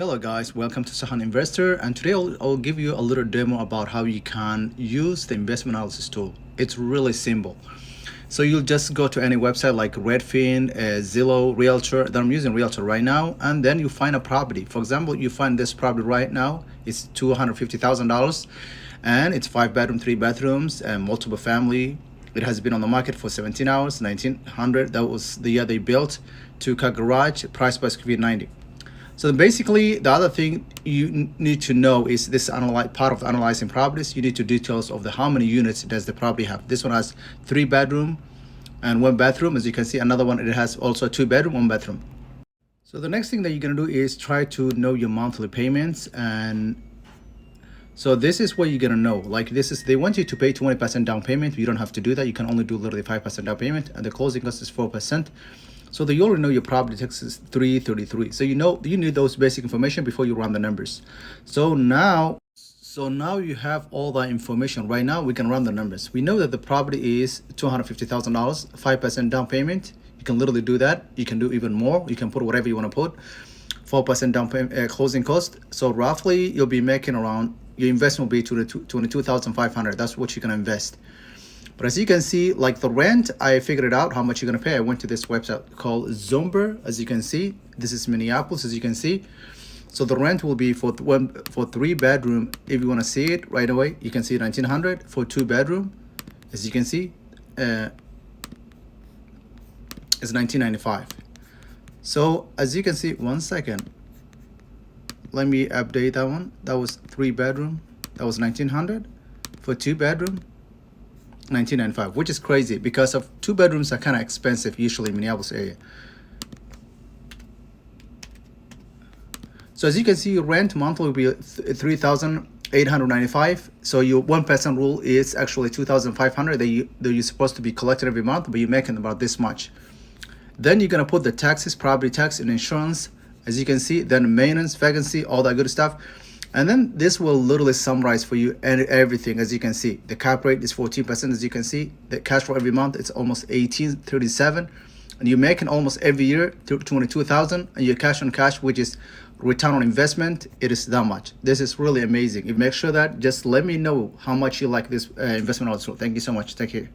Hello guys, welcome to Sahan Investor, and today I'll give you a little demo about how you can use the investment analysis tool. It's really simple. So you'll just go to any website like Redfin, Zillow, Realtor. That I'm using Realtor right now, and then you find a property. For example, you find this property right now. It's $250,000, and it's 5 bedroom, 3 bathrooms, and multiple family. It has been on the market for 17 hours, 1900. That was the year they built. Two-car garage, price by square feet 90. So basically, the other thing you need to know is this part of analyzing properties. You need to details of how many units does the property have. This one has 3 bedroom and 1 bathroom. As you can see, another one, it has also 2 bedroom, 1 bathroom. So the next thing that you're gonna do is try to know your monthly payments. And so this is what you're gonna know. Like they want you to pay 20% down payment. You don't have to do that. You can only do literally 5% down payment, and the closing cost is 4%. So you already know your property tax is $333. So you need those basic information before you run the numbers. So now you have all that information. Right now we can run the numbers. We know that the property is $250,000, 5% down payment. You can literally do that. You can do even more. You can put whatever you want to put. 4% down payment, closing cost. So roughly you'll be making around, your investment will be 22,500. That's what you can invest. But as you can see, like the rent, I figured it out how much you're gonna pay. I went to this website called Zomber. As you can see, this is Minneapolis, as you can see. So the rent will be for 3 bedroom. If you wanna see it right away, you can see 1900 for 2 bedroom. As you can see, it's 1995. So as you can see, 1 second. Let me update that one. That was 3 bedroom. That was 1900 for 2 bedroom. 1995, which is crazy because of 2 bedrooms are kind of expensive usually in Minneapolis area. So as you can see, your rent monthly will be 3,895. So your 1% rule is actually 2,500 that you're supposed to be collected every month, but you're making about this much. Then you're gonna put the taxes, property tax, and insurance, as you can see, then maintenance, vacancy, all that good stuff. And then this will literally summarize for you and everything. As you can see, the cap rate is 14%. As you can see, the cash flow every month, it's almost 1837, and you're making almost every year 22,000, and your cash on cash, which is return on investment, it is that much. This is really amazing. If you make sure that, just let me know how much you like this investment also. Thank you so much. Take care.